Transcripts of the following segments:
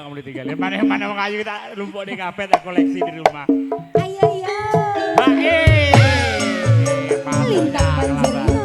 kamu ditinggalin. Mana wong ayu tak lumpuk ning kabeh tak koleksi di rumah. Ayo ya. Lintang Panjerino.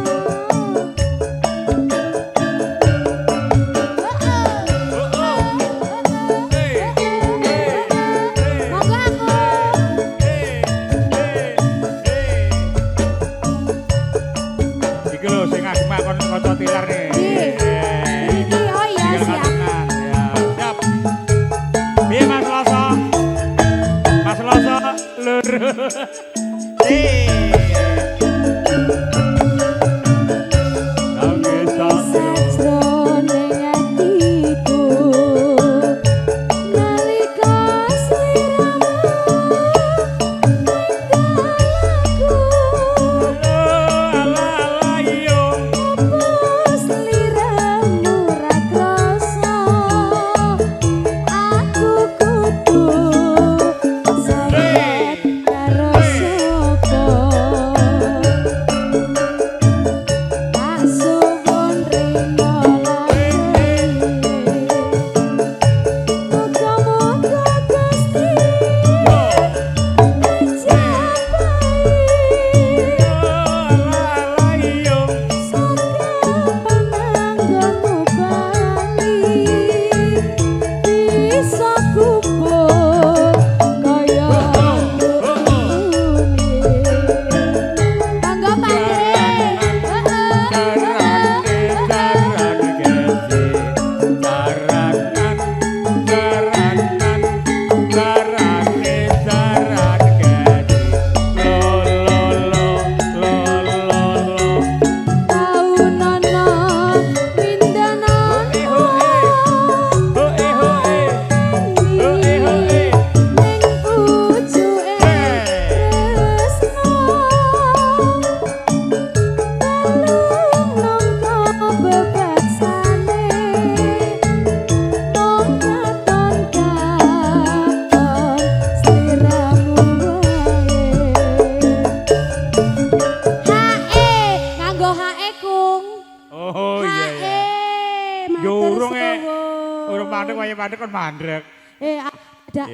Mandrek.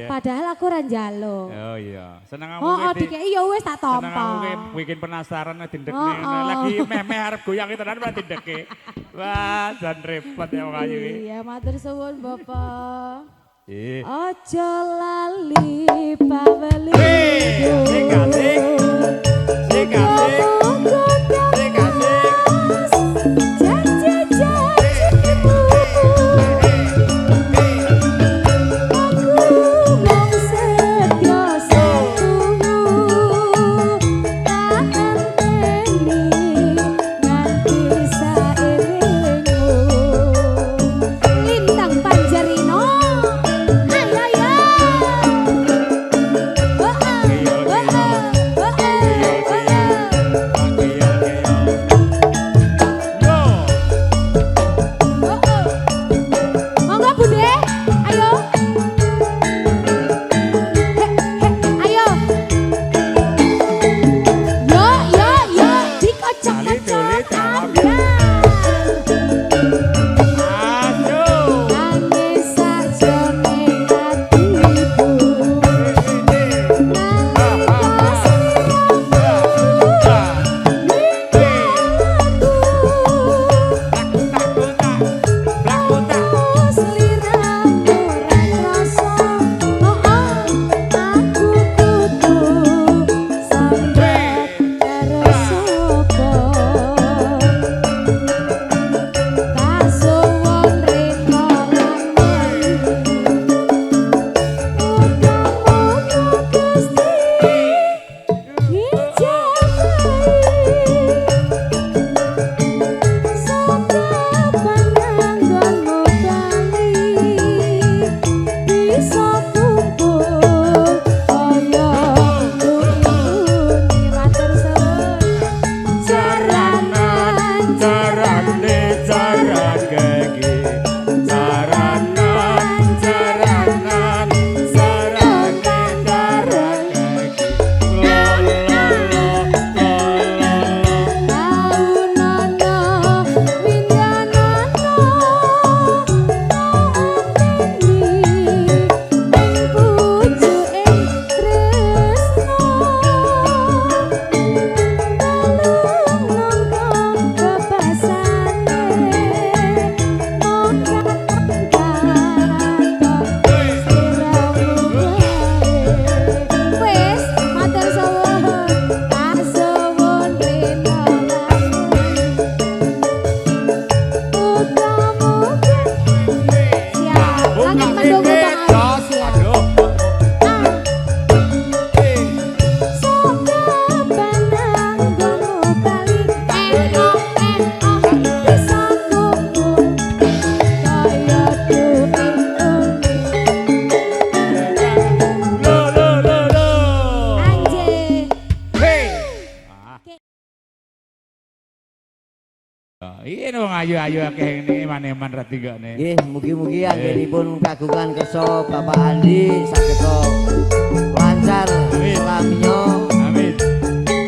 Padahal aku ora njaluk. Oh iya, seneng kamu. Oh, dikeki ya wis tak tampa. Seneng kamu bikin penasaran dindekne. Lagi meh harap goyang tenan malah dindeke. Wah, jan repot ya wong ayu iki. Iya, matur suwun Bapak. Aja lali paweli. Sing asik. Sing asik. Iki wong ayu-ayu akeh ini eman-eman ra tinggalne. Nggih, mugi-mugi anggenipun kagungan kersa Bapak Andi saged lancar selaminya. Amin.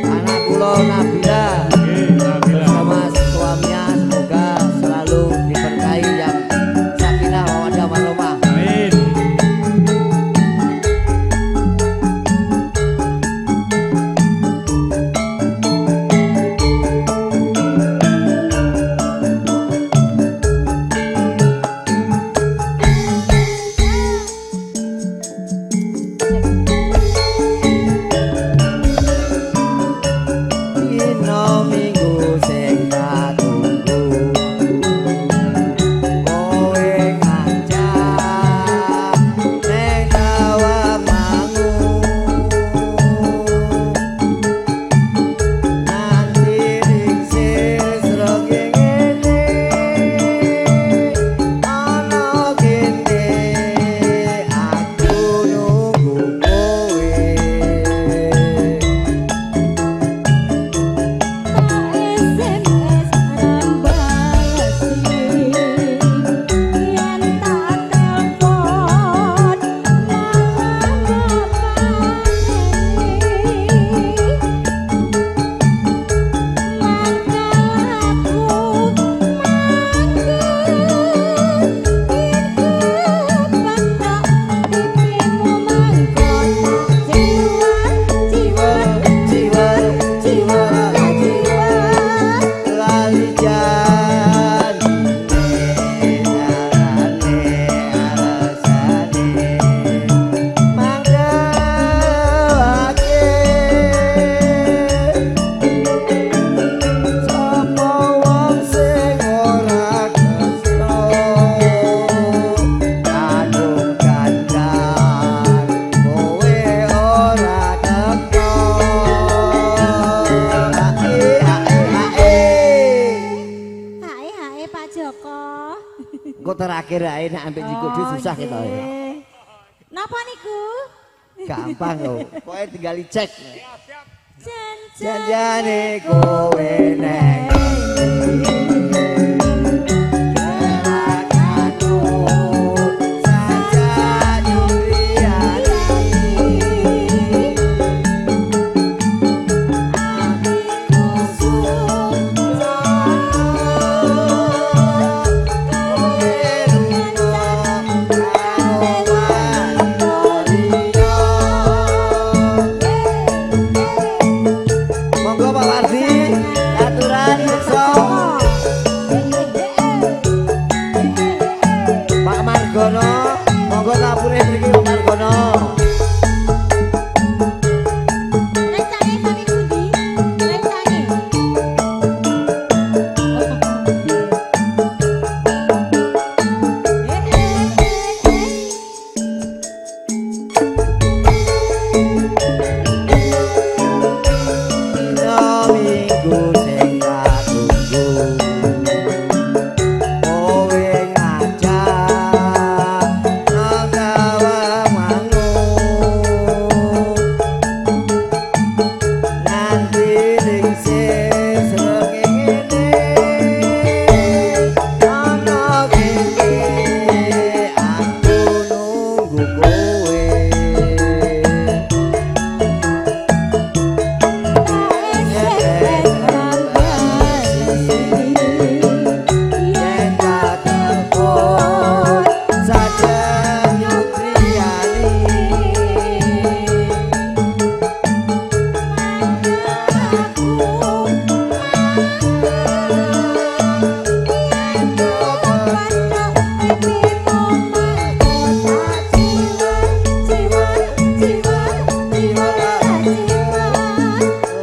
Anak kula Nabila Nggih, Nabila. bersama suaminya semoga selalu diberkahi yang sakinah mawaddah warahmah. Amin. Dino minggu sing tak tunggu kowe ngancam neng Tawamangu nanti ringsir srengenge ana kene aku nunggu kowe. SMS rambalesi yen tak telepon Lali janine jarane alasane mangkelake sapa wong sing ora kesno kadung kandang kowe ora teko Hae Pak Joko. Engko terakhir ae nek ambek jikuk duit susah kita ya. Napa niku? Gampang kok. Pokoke tinggal dicek. Jan Janjane kowe neng gerakanmu saja nyuwiyani Monggo Pak Wardi, aturan iso. Pak Margono, monggo kapure mriki Pak Margono. Rencane sami pundi? Rencane. Dino minggu sing tak tunggu kowe ngajak nang Tawamangu nanti ringsir srengenge ana kene aku nunggu kowe. Yen tak telepon saja nyutriyani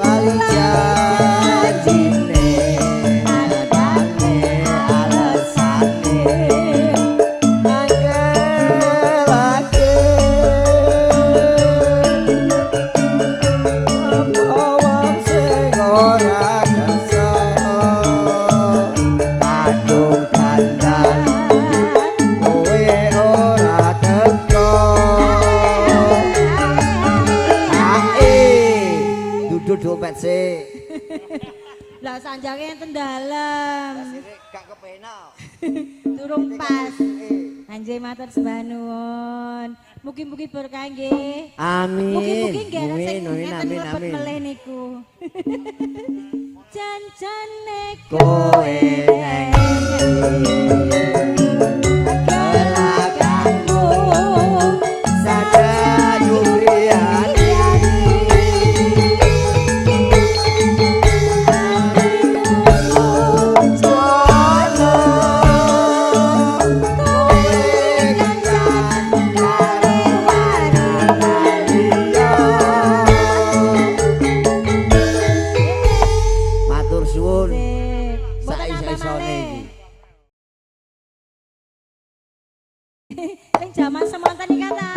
lali janjine adane alasane mangkelake apa wong sing ora kersa kadung kandang kowe ora teko duduk dompet sih. Lah sanjange enten dalem. durung pas. Anjay matur sembah nuwun. Mugi-mugi berkah nggih. Amin. Mugi-mugi nggih ana sing Amin, ngeten amin, mlebet amin. melih niku. Jan-jane Kowe gelaganmu saja Yuriani matur suwun saisa-isane iki. Sing jaman semonten iki kata.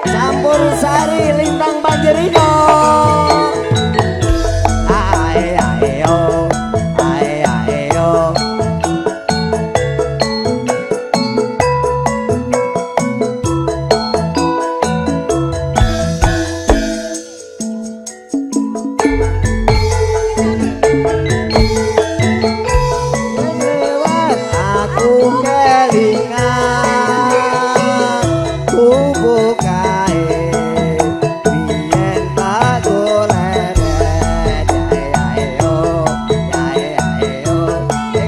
Campur sari lintang panjerino. Ae ae yo, ae ae yo. Aku kelingan tubuh kae biyen tak golek ayo ayo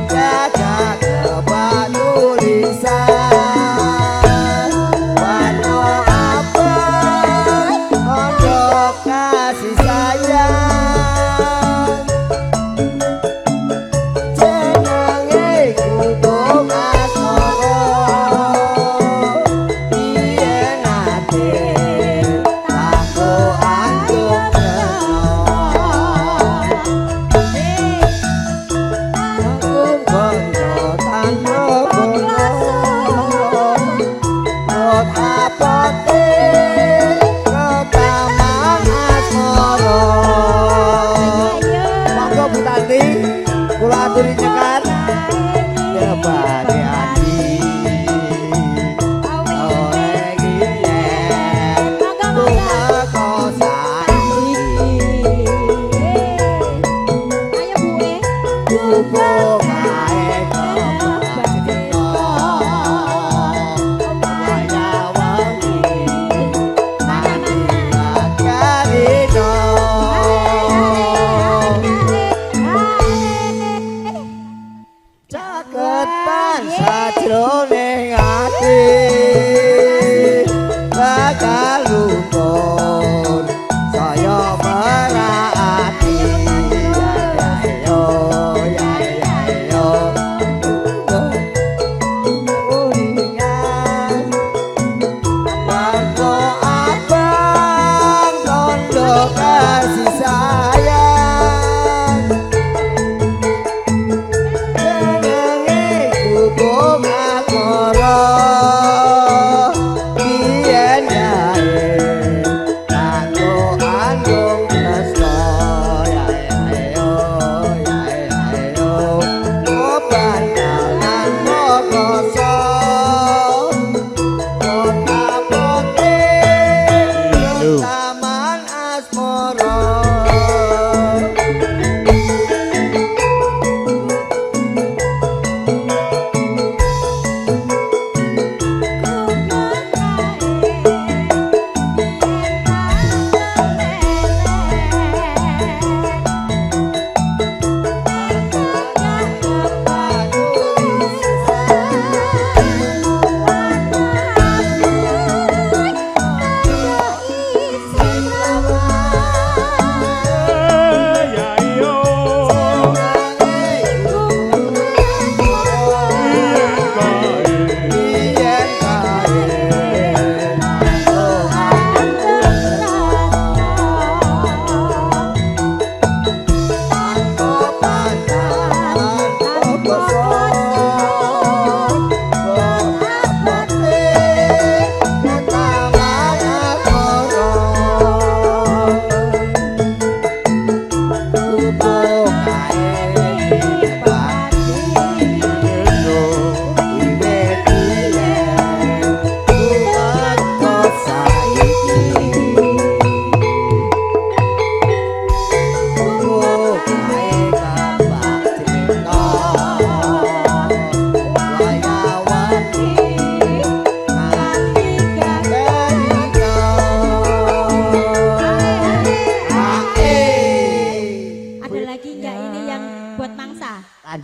jaga kebak tulisan warna apa ojo kasih sayang jenenge kutuk asmara yen ate aku anggap aku bondo tanpa bondo not apote ketamang asmara monggo Bu Tanti kula aturi nyekat Debati ati oleh giyen tumakosani Ayo Bu. tubuh kae kebak cerita kaya wangi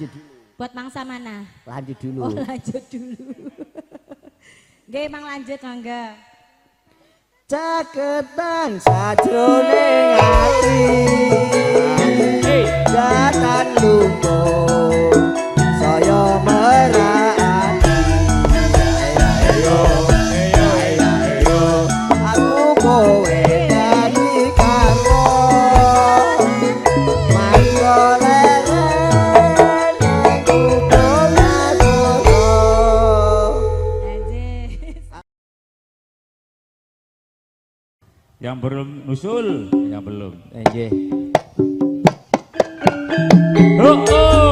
Lanjut dulu. Buat mangsa mana? Lanjut dulu. Oh lanjut dulu. Nggih Mang lanjut mangga. Caketan sajroning ati jatan lumpuh saya merati ayo aku kowe dadi karo mangko leren aku pola-pola. Yang belum nusul, yang belum. Nggih. Oh, oh.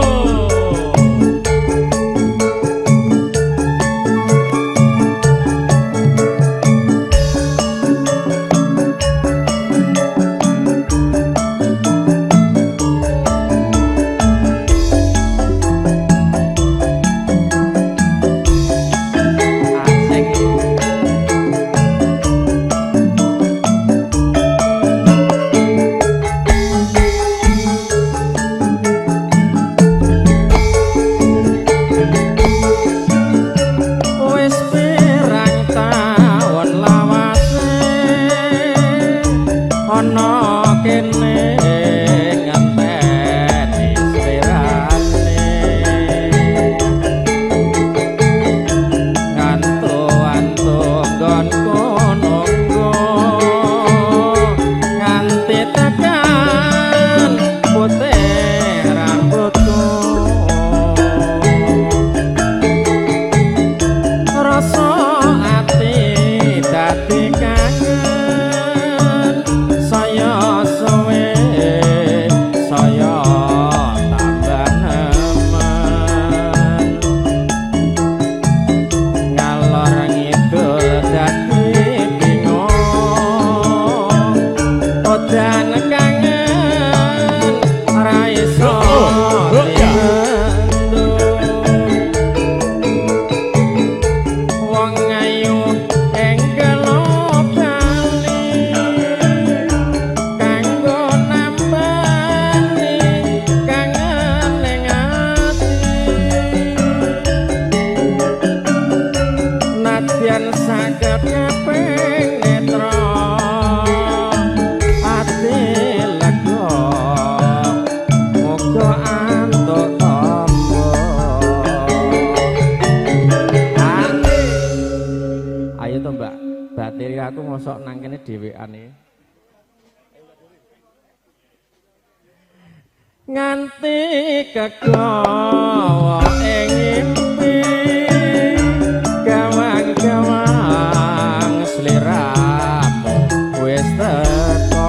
Aku mosok nang kene dhewean iki. Nganti kegawa ing ngimpi gawang-gawang sliramu wis teko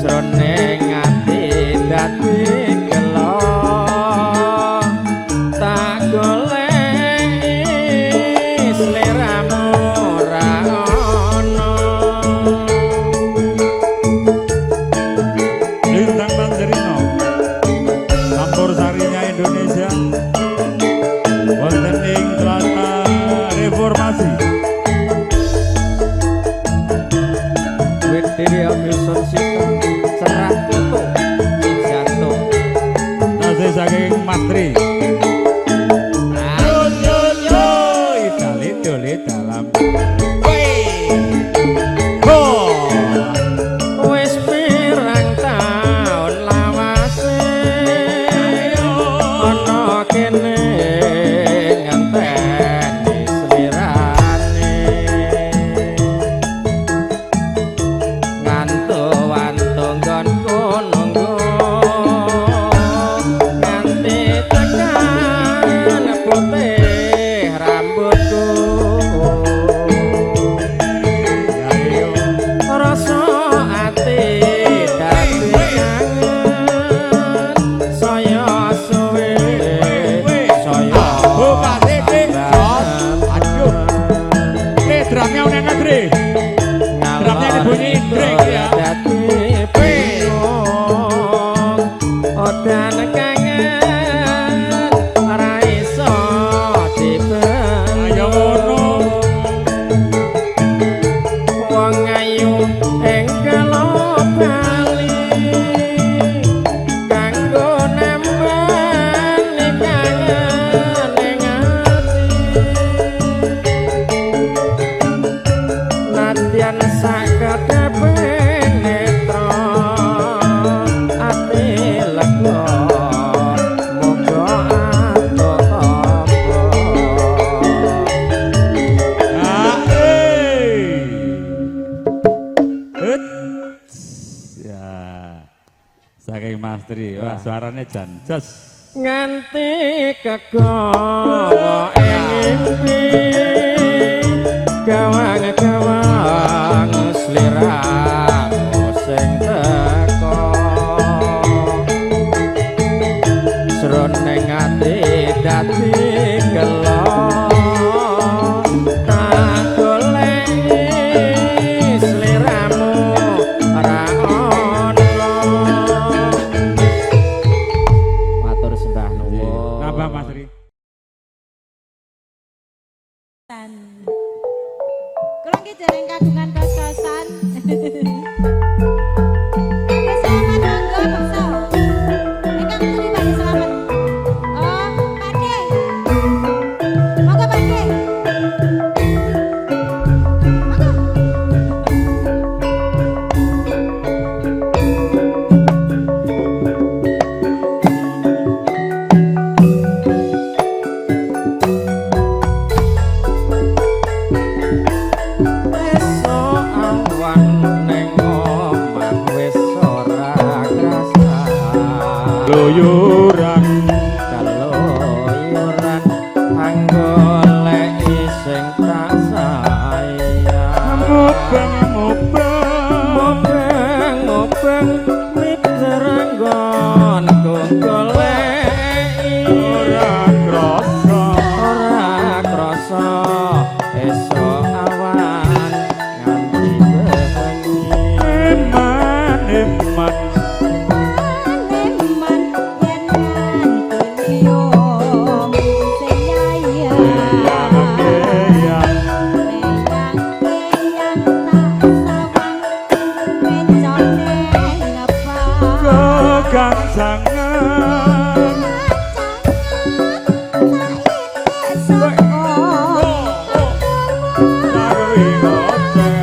srone ati dadi gelo tak golek Indonesia wonten ing Tlatah Reformasi Wikipedia Vision System cerah foto jantung nasi saking Mastri Itali dole dalam wis pirang taun lawase ana kene ngenteni slirane ngantu-wantu nggonku nunggu nganti tekan putih rambutku rasa ati dadi kangen saya suwe saya buka titik aduh drumnya udah ngedri drumnya dibunyiin drink ya dadi bingung odan kangen ora iso dibendung ayo ngono wong ayu ing kelo bali Mas Tri. Wah, suaranya jan jos. Nganti kegawa ing mimpi gawang-gawang sliramu sing teko sroning ati dadi gelo tak goleki sliramu ora ono matur sembah nuwun Napa Mas Tri? Kalau kita jarang kagungan kos-kosan. Ada selamat monggo bangsa. Ingkang tuli badhe selamat. Oh, Pakde. Monggo Pakde. esok awan ning omah wis ora krasa Luyuran kaluyuran anggoleki sing tak sayang mubeng mikir anggonku goleki ora krasa ora krasa esok awan nganti bengi iman Leman yen nganti yo sing nyaya. yang Eyang tak sawang mencone ngapa. kang sangan sarwi ngoceh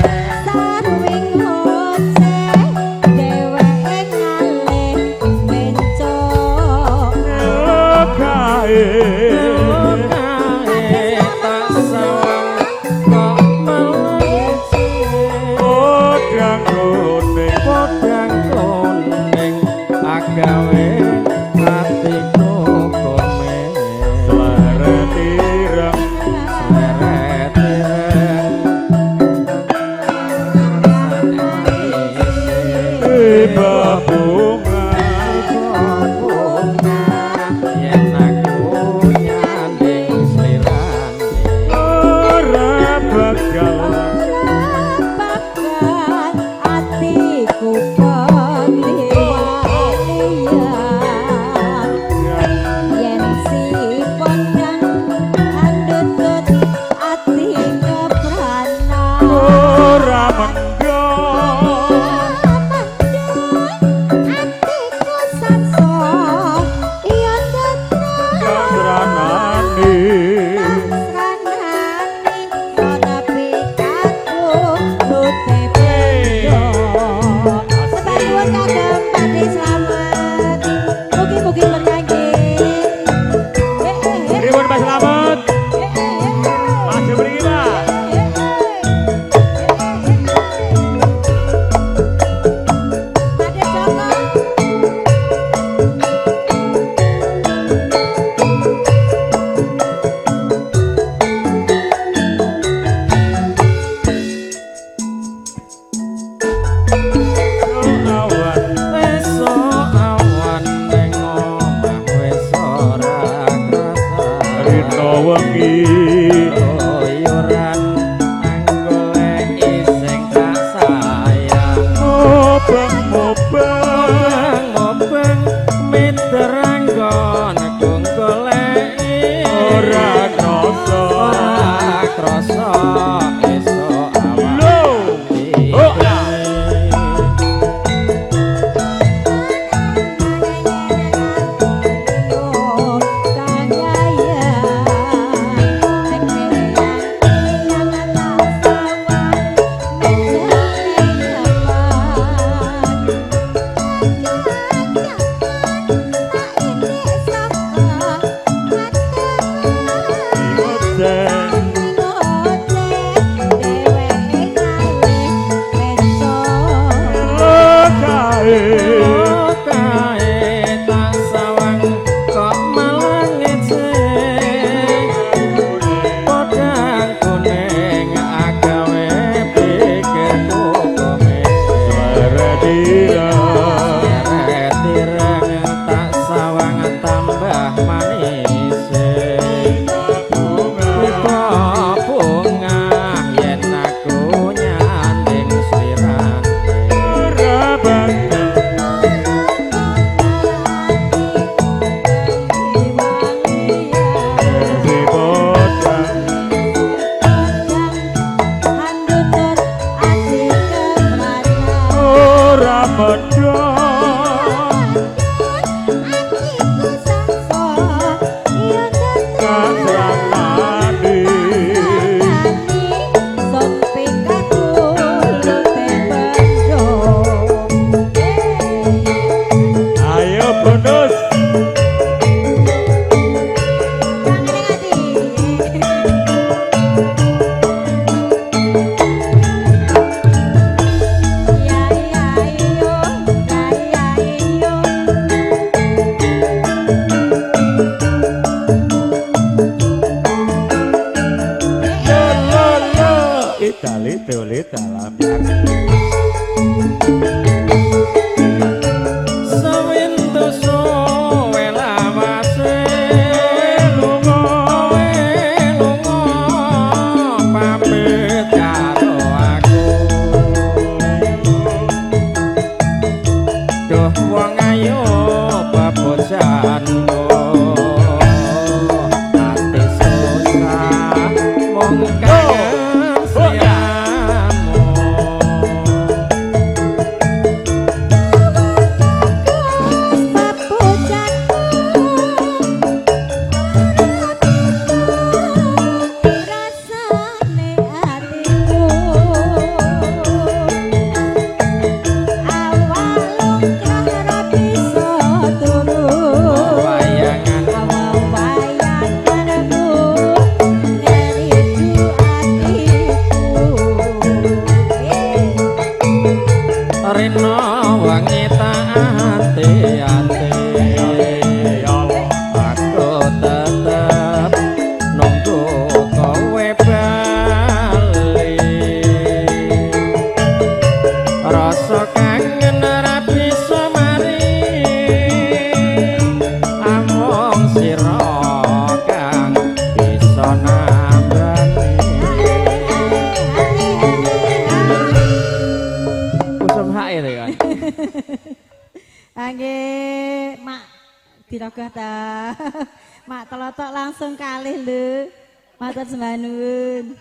Sarwing ngoceh dheweke ngalih mencok. kae tak sawang kok meleci podang kuning podang kuning agawe atiku komen suara tirang leret tiba bunga yen aku nyanding slirane ora bakal Bakal atiku pengliwatan. Yen si podang andutut ati keprana. ora menggon Atiku sanso yen kagranani Sanani ana pikaku rute pendo. Sebagian kagem pati selamat. Mugi-mugi berkangge. Pripun Mas Slamet maju mriki Pak Ade Joko. awan esok awan ning omah wis ora krasa rino wengi oh ora dali doli dalam sewintu suwe lawase lunga pamit karo aku duh wong ayu bebojan ati susah mung kangen siamu Rino wangi ati-ati aku tetep nunggu kowe bali rasa kangen ra bisa mari amung sira kang bisa nambani usum hae to kan Angge mak dirogah ta. Mak telotok langsung kalih lho. Matur sembah nuwun.